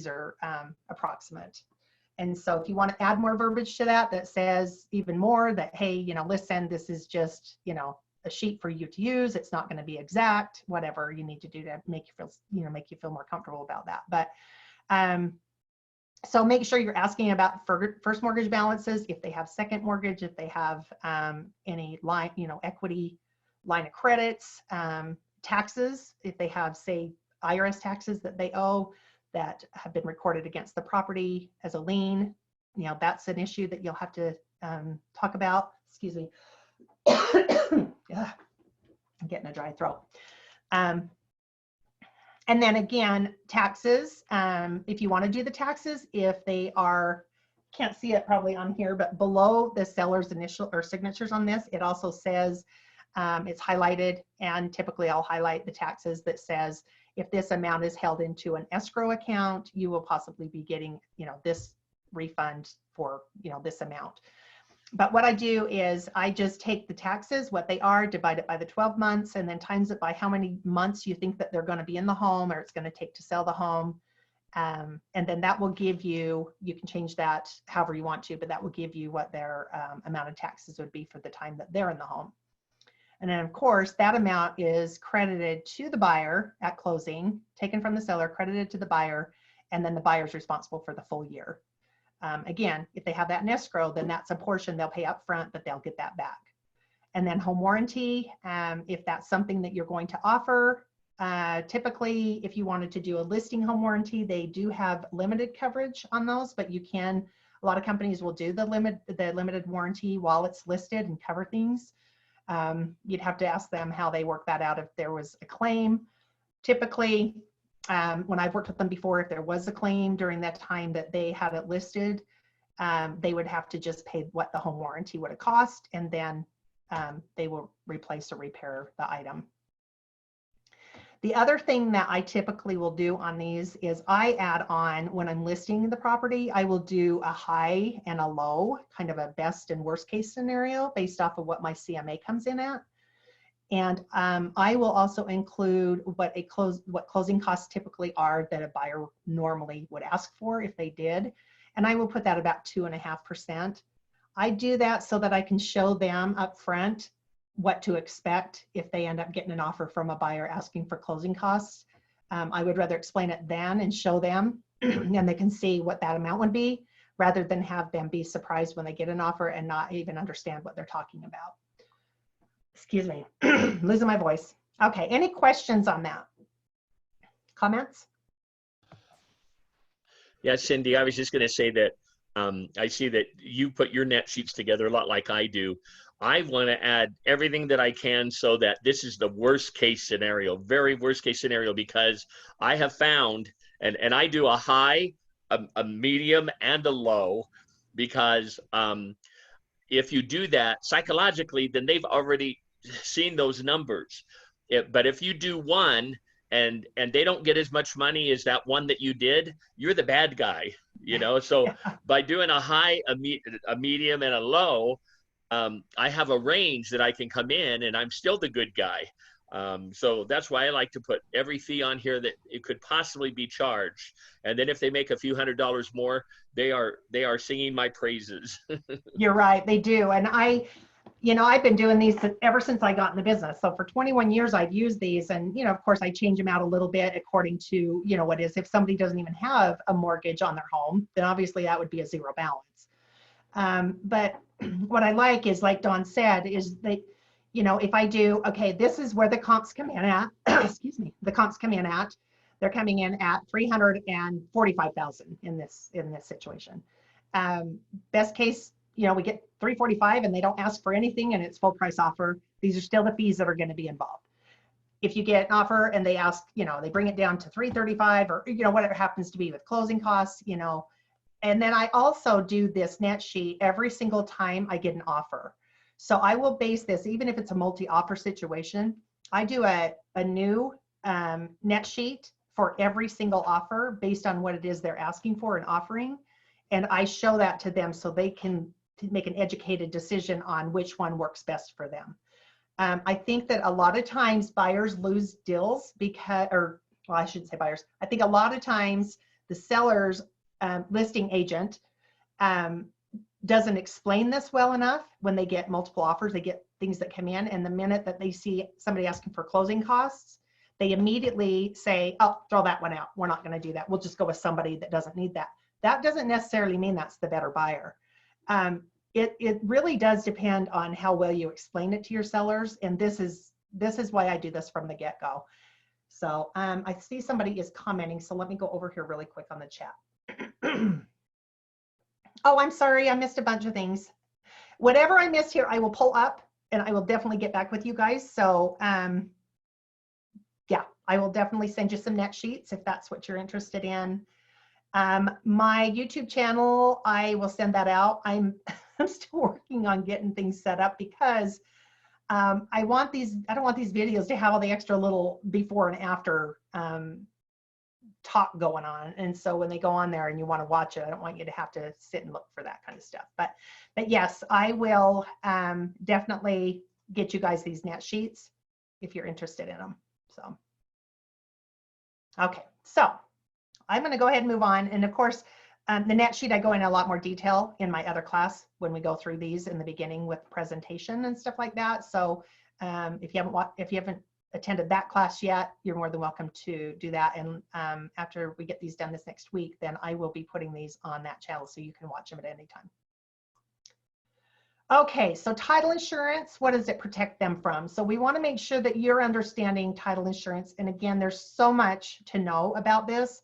are approximate. And so if you want to add more verbiage to that, that says even more that, hey, you know, listen, this is just, you know, a sheet for you to use. It's not going to be exact, whatever you need to do to make you feel, you know, make you feel more comfortable about that. But so make sure you're asking about first mortgage balances, if they have second mortgage, if they have any line, you know, equity line of credits, taxes, if they have, say, IRS taxes that they owe that have been recorded against the property as a lien, you know, that's an issue that you'll have to talk about. Excuse me. Yeah, I'm getting a dry throat. And then again, taxes, if you want to do the taxes, if they are, can't see it probably on here, but below the seller's initial or signatures on this, it also says, it's highlighted, and typically I'll highlight the taxes that says, if this amount is held into an escrow account, you will possibly be getting, you know, this refund for, you know, this amount. But what I do is I just take the taxes, what they are, divide it by the 12 months, and then times it by how many months you think that they're going to be in the home or it's going to take to sell the home. And then that will give you, you can change that however you want to, but that will give you what their amount of taxes would be for the time that they're in the home. And then of course, that amount is credited to the buyer at closing, taken from the seller, credited to the buyer, and then the buyer is responsible for the full year. Again, if they have that in escrow, then that's a portion they'll pay up front, but they'll get that back. And then home warranty, if that's something that you're going to offer, typically if you wanted to do a listing home warranty, they do have limited coverage on those, but you can, a lot of companies will do the limited warranty while it's listed and cover things. You'd have to ask them how they work that out if there was a claim. Typically, when I've worked with them before, if there was a claim during that time that they had it listed, they would have to just pay what the home warranty would have cost, and then they will replace or repair the item. The other thing that I typically will do on these is I add on, when I'm listing the property, I will do a high and a low, kind of a best and worst case scenario based off of what my CMA comes in at. And I will also include what closing costs typically are that a buyer normally would ask for if they did. And I will put that about 2.5%. I do that so that I can show them up front what to expect if they end up getting an offer from a buyer asking for closing costs. I would rather explain it then and show them and they can see what that amount would be, rather than have them be surprised when they get an offer and not even understand what they're talking about. Excuse me, losing my voice. Okay, any questions on that? Comments? Yeah, Cindy, I was just going to say that I see that you put your net sheets together a lot like I do. I want to add everything that I can so that this is the worst case scenario, very worst case scenario, because I have found, and I do a high, a medium, and a low, because if you do that psychologically, then they've already seen those numbers. But if you do one and they don't get as much money as that one that you did, you're the bad guy, you know? So by doing a high, a medium, and a low, I have a range that I can come in and I'm still the good guy. So that's why I like to put every fee on here that it could possibly be charged. And then if they make a few $100s more, they are singing my praises. You're right, they do. And I've been doing these ever since I got in the business. So for 21 years, I've used these, and, of course I change them out a little bit according to, what is, if somebody doesn't even have a mortgage on their home, then obviously that would be a zero balance. But what I like is, like Dawn said, is that, if I do, okay, this is where the comps come in at, excuse me, the comps come in at, They're coming in at 345,000 in this situation. Best case, you know, we get 345 and they don't ask for anything and it's full price offer. These are still the fees that are going to be involved. If you get an offer and they ask, you know, they bring it down to 335 or, you know, whatever happens to be with closing costs, you know. And then I also do this net sheet every single time I get an offer. So I will base this, even if it's a multi-offer situation, I do a new net sheet for every single offer based on what it is they're asking for and offering. And I show that to them so they can make an educated decision on which one works best for them. I think that a lot of times buyers lose deals because, or well, I shouldn't say buyers. I think a lot of times the seller's listing agent doesn't explain this well enough. When they get multiple offers, they get things that come in, and the minute that they see somebody asking for closing costs, they immediately say, oh, throw that one out. We're not going to do that. We'll just go with somebody that doesn't need that. That doesn't necessarily mean that's the better buyer. It really does depend on how well you explain it to your sellers. And this is why I do this from the get-go. So I see somebody is commenting. So let me go over here really quick on the chat. Oh, I'm sorry. I missed a bunch of things. Whatever I missed here, I will pull up and I will definitely get back with you guys. So yeah, I will definitely send you some net sheets if that's what you're interested in. My YouTube channel, I will send that out. I'm still working on getting things set up because I don't want these videos to have all the extra little before and after talk going on. And so when they go on there and you want to watch it, I don't want you to have to sit and look for that kind of stuff. But yes, I will definitely get you guys these net sheets if you're interested in them. So, okay, so I'm going to go ahead and move on. And of course, the net sheet, I go in a lot more detail in my other class when we go through these in the beginning with presentation and stuff like that. So if you haven't attended that class yet, you're more than welcome to do that. And after we get these done this next week, then I will be putting these on that channel so you can watch them at any time. Okay, so title insurance, what does it protect them from? So we want to make sure that you're understanding title insurance. And again, there's so much to know about this.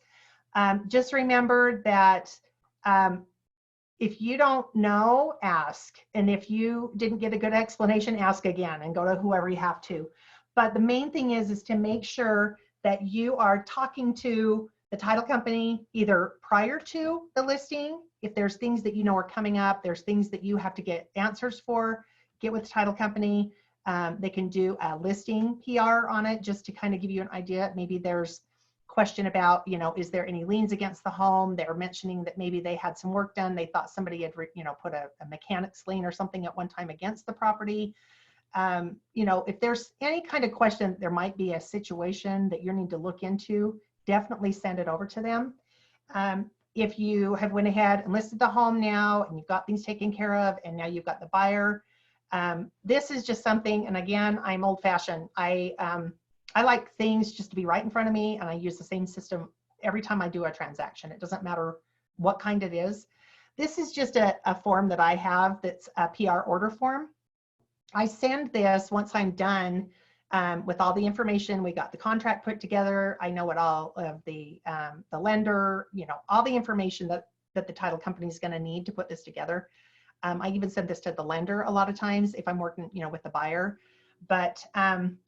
Just remember that if you don't know, ask. And if you didn't get a good explanation, ask again and go to whoever you have to. But the main thing is to make sure that you are talking to the title company either prior to the listing. If there's things that you know are coming up, there's things that you have to get answers for, get with the title company. They can do a listing PR on it just to kind of give you an idea. Maybe there's question about, you know, is there any liens against the home? They're mentioning that maybe they had some work done. They thought somebody had, you know, put a mechanic's lien or something at one time against the property. You know, if there's any kind of question, there might be a situation that you need to look into, definitely send it over to them. If you have went ahead and listed the home now and you've got things taken care of and now you've got the buyer, this is just something, and again, I'm old fashioned. I like things just to be right in front of me, and I use the same system every time I do a transaction. It doesn't matter what kind it is. This is just a form that I have that's a PR order form. I send this once I'm done with all the information. We got the contract put together. I know what all of the lender, you know, all the information that the title company is going to need to put this together. I even send this to the lender a lot of times if I'm working, you know, with the buyer. But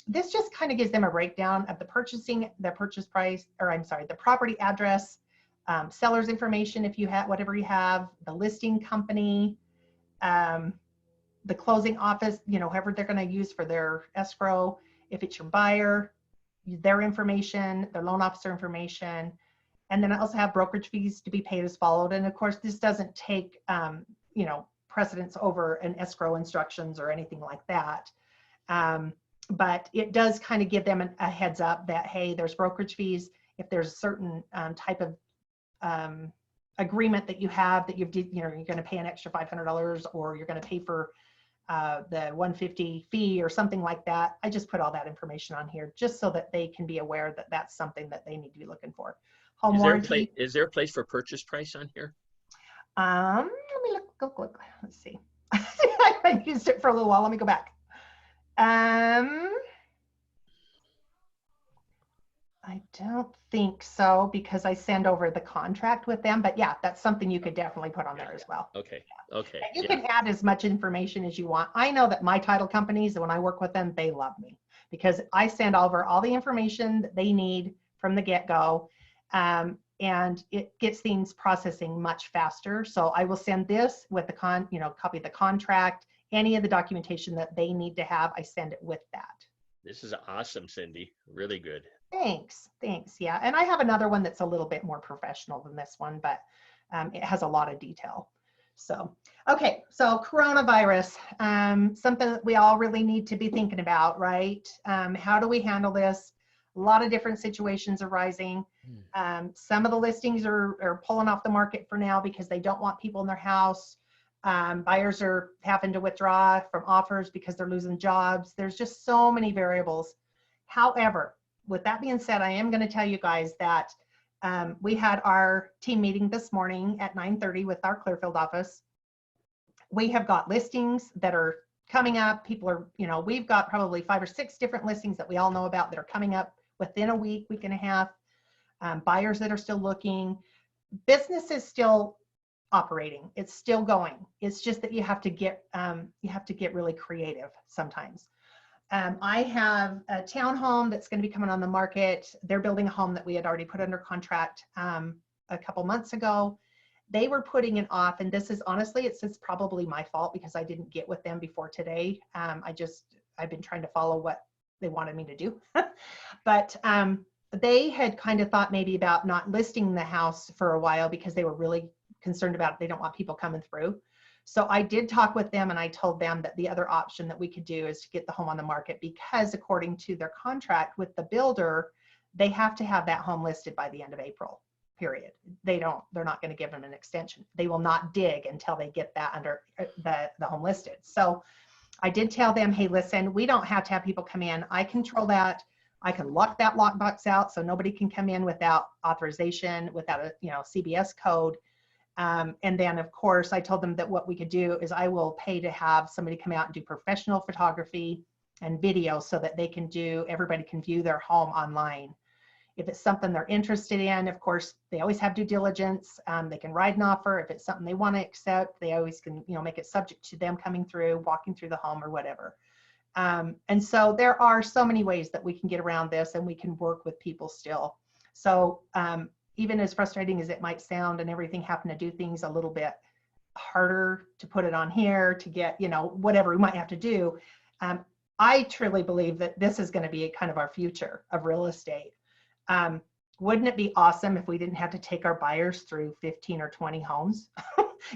this just kind of gives them a breakdown of the purchase price, or I'm sorry, the property address, seller's information if you have, whatever you have, the listing company, the closing office, you know, whoever they're going to use for their escrow, if it's your buyer, their information, their loan officer information. And then I also have brokerage fees to be paid as followed. And of course, this doesn't take, you know, precedence over an escrow instructions or anything like that. But it does kind of give them a heads up that, hey, there's brokerage fees. If there's a certain type of agreement that you have that you're going to pay an extra $500 or you're going to pay for the $150 fee or something like that. I just put all that information on here just so that they can be aware that that's something that they need to be looking for. Home warranty. Is there a place for purchase price on here? Let me look. Let's see. I used it for a little while. Let me go back. I don't think so because I send over the contract with them, but yeah, that's something you could definitely put on there as well. Okay. Okay. And you Yeah. can add as much information as you want. I know that my title companies, when I work with them, they love me because I send over all the information that they need from the get-go. And it gets things processing much faster. So I will send this with the copy of the contract, any of the documentation that they need to have, I send it with that. This is awesome, Cindy. Really good. Thanks. Yeah. And I have another one that's a little bit more professional than this one, but it has a lot of detail. So, okay. So coronavirus, something that we all really need to be thinking about, right? How do we handle this? A lot of different situations arising. Some of the listings are pulling off the market for now because they don't want people in their house. Buyers are having to withdraw from offers because they're losing jobs. There's just so many variables. However, with that being said, I am going to tell you guys that we had our team meeting this morning at 9:30 with our Clearfield office. We have got listings that are coming up. People are, we've got probably 5 or 6 different listings that we all know about that are coming up within a week and a half. Buyers that are still looking. Business is still operating. It's still going. It's just that you have to get really creative sometimes. I have a townhome that's going to be coming on the market. They're building a home that we had already put under contract a couple months ago. They were putting it off, and this is honestly, it's probably my fault because I didn't get with them before today. I've been trying to follow what they wanted me to do, but they had kind of thought maybe about not listing the house for a while because they were really concerned about it. They don't want people coming through. So I did talk with them and I told them that the other option that we could do is to get the home on the market because according to their contract with the builder, they have to have that home listed by the end of April, period. They're not going to give them an extension. They will not dig until they get that under the home listed. So I did tell them, hey, listen, we don't have to have people come in. I control that. I can lock that lockbox out so nobody can come in without authorization, without a CBS code. And then of course I told them that what we could do is I will pay to have somebody come out and do professional photography and video so that everybody can view their home online. If it's something they're interested in, of course, they always have due diligence. They can write an offer. If it's something they want to accept, they always can, make it subject to them coming through, walking through the home or whatever. And so there are so many ways that we can get around this and we can work with people still. So even as frustrating as it might sound and everything, having to do things a little bit harder to put it on here to get, whatever we might have to do. I truly believe that this is going to be kind of our future of real estate. Wouldn't it be awesome if we didn't have to take our buyers through 15 or 20 homes?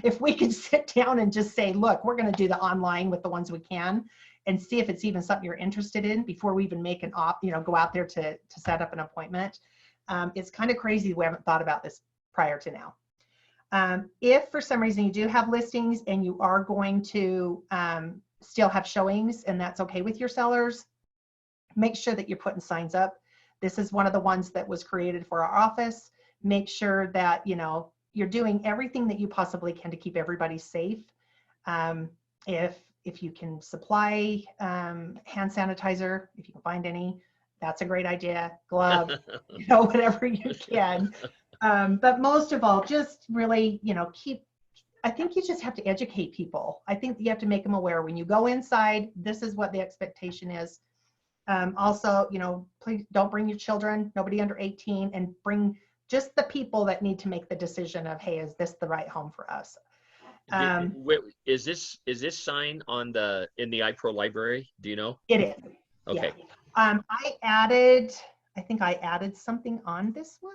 If we could sit down and just say, look, we're going to do the online with the ones we can and see if it's even something you're interested in before we even make go out there to set up an appointment. It's kind of crazy we haven't thought about this prior to now. If for some reason you do have listings and you are going to still have showings and that's okay with your sellers, make sure that you're putting signs up. This is one of the ones that was created for our office. Make sure that, you're doing everything that you possibly can to keep everybody safe. If you can supply hand sanitizer, if you can find any, that's a great idea. Glove, whatever you can. But most of all, just really, I think you just have to educate people. I think you have to make them aware when you go inside, this is what the expectation is. Also, please don't bring your children, nobody under 18, and bring just the people that need to make the decision of, hey, is this the right home for us? Is this sign in the iPro library? Do you know? It is. Okay. Yeah. I think I added something on this one.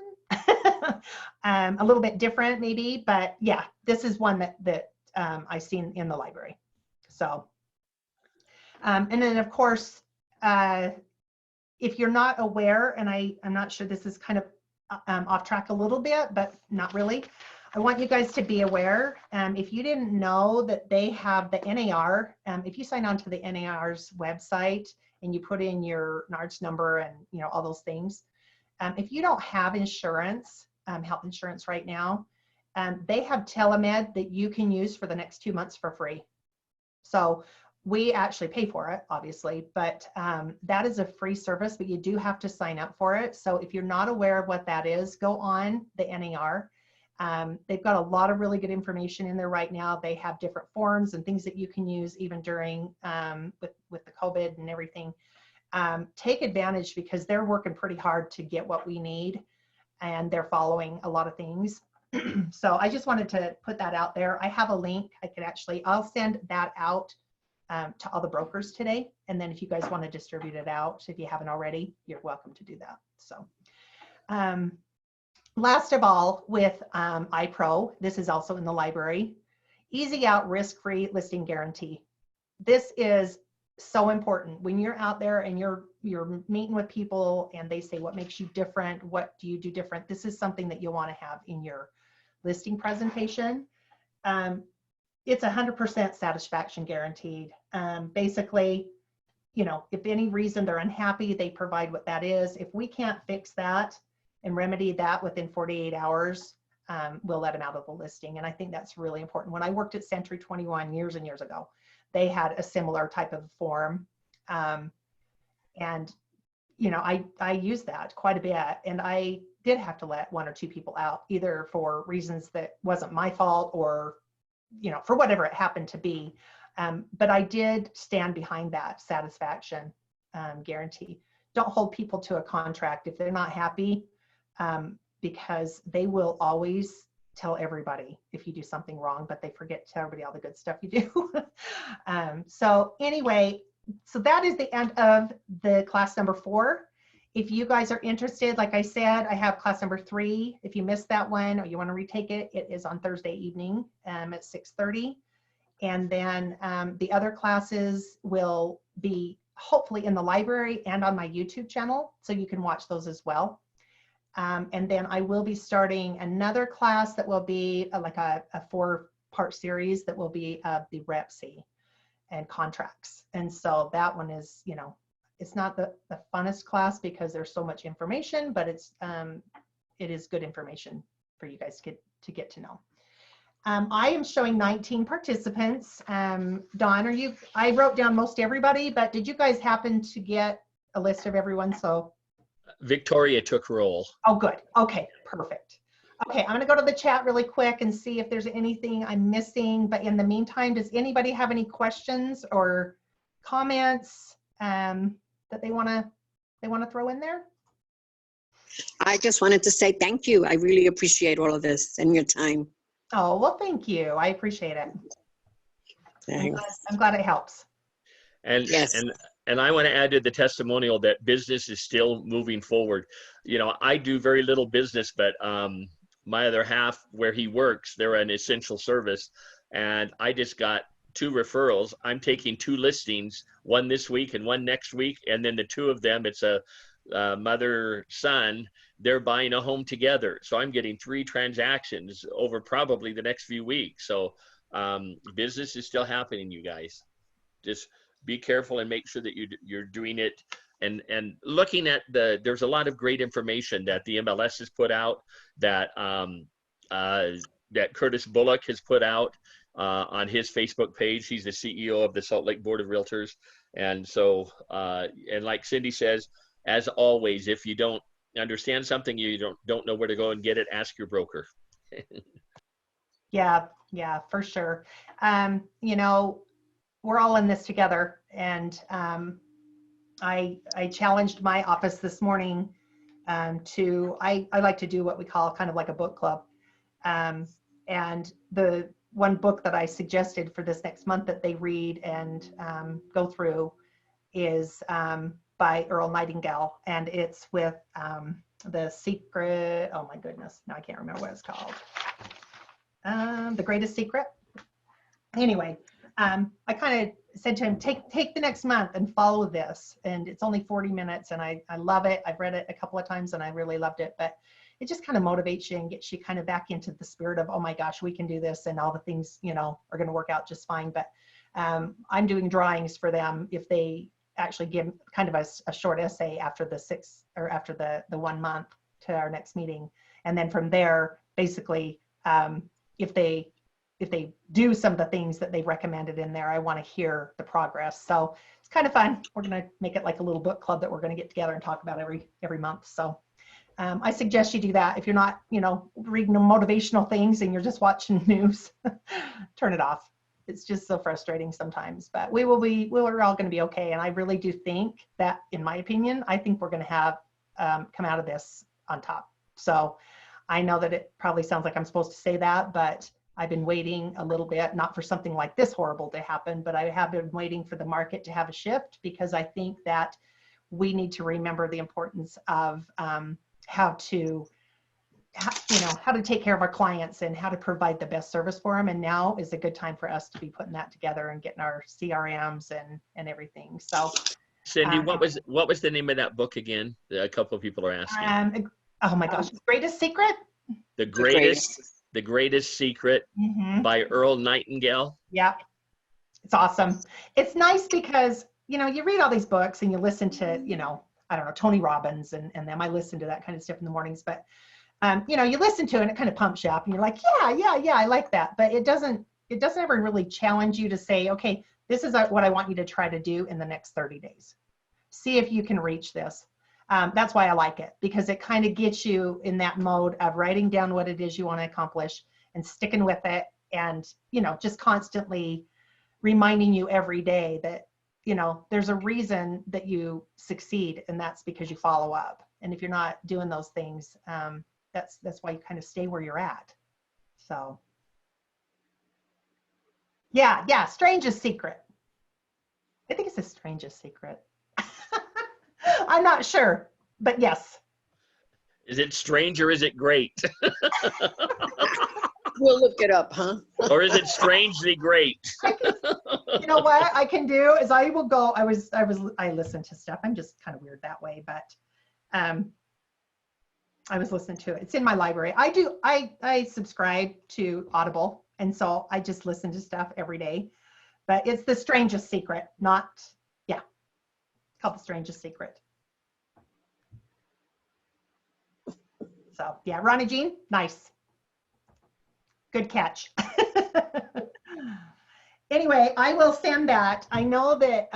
A little bit different maybe, but yeah, this is one that I've seen in the library. So, and then of course, if you're not aware, and I'm not sure, this is kind of off track a little bit, but not really. I want you guys to be aware. If you didn't know that they have the NAR, if you sign on to the NAR's website and you put in your NARS number and all those things, if you don't have insurance, health insurance right now, they have telemed that you can use for the next 2 months for free. So we actually pay for it, obviously, but that is a free service, but you do have to sign up for it. So if you're not aware of what that is, go on the NAR. They've got a lot of really good information in there right now. They have different forms and things that you can use even during with the COVID and everything. Take advantage because they're working pretty hard to get what we need, and they're following a lot of things. So I just wanted to put that out there. I have a link. I'll send that out to all the brokers today. And then if you guys want to distribute it out, if you haven't already, you're welcome to do that. So last of all, with iPro, this is also in the library, easy out risk-free listing guarantee. This is so important when you're out there and you're meeting with people and they say, what makes you different? What do you do different? This is something that you want to have in your listing presentation. It's 100% satisfaction guaranteed. Basically, you know, if any reason they're unhappy, they provide what that is. If we can't fix that and remedy that within 48 hours, we'll let them out of the listing. And I think that's really important. When I worked at Century 21 years and years ago, they had a similar type of form. And, you know, I used that quite a bit. And I did have to let 1 or 2 people out, either for reasons that wasn't my fault or, you know, for whatever it happened to be. But I did stand behind that satisfaction guarantee. Don't hold people to a contract if they're not happy, because they will always tell everybody if you do something wrong, but they forget to tell everybody all the good stuff you do. So anyway, so that is the end of the class number 4. If you guys are interested, like I said, I have class number 3. If you missed that one or you want to retake it, it is on Thursday evening at 6:30. And then the other classes will be hopefully in the library and on my YouTube channel, so you can watch those as well. And then I will be starting another class that will be like a 4-part series that will be the REPC and contracts. And so that one is, you know, it's not the funnest class because there's so much information, but it is good information for you guys to get to know. I am showing 19 participants. Dawn, I wrote down most everybody, but did you guys happen to get a list of everyone? So Victoria took roll. Oh, good. Okay, perfect. Okay, I'm gonna go to the chat really quick and see if there's anything I'm missing. But in the meantime, does anybody have any questions or comments that they wanna throw in there? I just wanted to say thank you. I really appreciate all of this and your time. Oh, well, thank you. I appreciate it. Thanks. I'm glad it helps. And Yes. and I want to add to the testimonial that business is still moving forward. You know, I do very little business, but my other half, where he works, they're an essential service, and I just got 2 referrals. I'm taking 2 listings, one this week and one next week, and then the 2 of them, it's a mother son, they're buying a home together. So I'm getting 3 transactions over probably the next few weeks. So business is still happening, you guys. Just be careful and make sure that you're doing it and looking at there's a lot of great information that the MLS has put out, that that Curtis Bullock has put out on his Facebook page. He's the CEO of the Salt Lake Board of Realtors. And so, and like Cindy says, as always, if you don't understand something, you don't know where to go and get it, ask your broker. Yeah, for sure. You know, we're all in this together, and I challenged my office this morning I like to do what we call kind of like a book club. And the one book that I suggested for this next month that they read and go through is by Earl Nightingale, and it's with The Secret. Oh my goodness, now I can't remember what it's called. The Greatest Secret. Anyway, I kind of said to him, take the next month and follow this. And it's only 40 minutes and I love it. I've read it a couple of times and I really loved it, but it just kind of motivates you and gets you kind of back into the spirit of, oh my gosh, we can do this, and all the things, you know, are going to work out just fine. But I'm doing drawings for them if they actually give kind of a short essay after the 1 month to our next meeting. And then from there, basically, if they do some of the things that they've recommended in there, I want to hear the progress. So it's kind of fun. We're going to make it like a little book club that we're going to get together and talk about every month. So I suggest you do that. If you're not, reading the motivational things and you're just watching news, turn it off. It's just so frustrating sometimes, but we're all going to be okay. And I really do think that, in my opinion, I think we're going to have come out of this on top. So I know that it probably sounds like I'm supposed to say that, but I've been waiting a little bit, not for something like this horrible to happen, but I have been waiting for the market to have a shift, because I think that we need to remember the importance of how to take care of our clients and how to provide the best service for them. And now is a good time for us to be putting that together and getting our CRMs and everything. So Cindy, what was the name of that book again? A couple of people are asking. Oh my gosh, Greatest Secret? The Greatest Secret by Earl Nightingale. Yeah, it's awesome. It's nice because, you read all these books and you listen to, I don't know, Tony Robbins and them. I listen to that kind of stuff in the mornings, but you listen to it and it kind of pumps you up and you're like, yeah, I like that. But it doesn't ever really challenge you to say, okay, this is what I want you to try to do in the next 30 days. See if you can reach this. That's why I like it, because it kind of gets you in that mode of writing down what it is you want to accomplish and sticking with it, and just constantly reminding you every day that there's a reason that you succeed, and that's because you follow up. And if you're not doing those things, that's why you kind of stay where you're at. So yeah, Strangest Secret. I think it's the Strangest Secret. I'm not sure, but yes. Is it strange or is it great? We'll look it up, huh? Or is it strangely great? You know what I can do is I will go. I listen to stuff. I'm just kind of weird that way, but I was listening to it. It's in my library. I subscribe to Audible, and so I just listen to stuff every day. But it's the Strangest Secret, called The Strangest Secret. So yeah, Ronnie Jean, nice. Good catch. Anyway, I will send that. I know that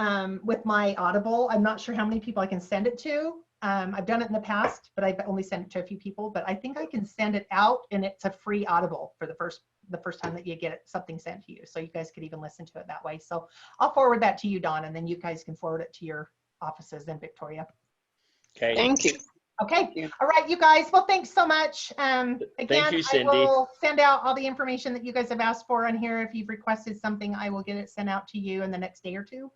with my Audible, I'm not sure how many people I can send it to. I've done it in the past, but I've only sent it to a few people. But I think I can send it out, and it's a free Audible for the first time that you get something sent to you. So you guys could even listen to it that way. So I'll forward that to you, Dawn, and then you guys can forward it to your offices in Victoria. Okay. Thank you. Okay. Yeah. All right, you guys. Well, thanks so much. Again, Thank you, Cindy. I will send out all the information that you guys have asked for on here. If you've requested something, I will get it sent out to you in the next day or two.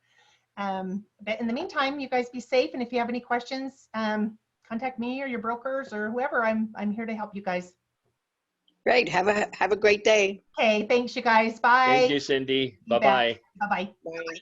But in the meantime, you guys be safe. And if you have any questions, contact me or your brokers or whoever. I'm here to help you guys. Great. Have a great day. Okay. Thanks, you guys. Bye. Thank you, Cindy. Bye-bye. Bye-bye. Bye.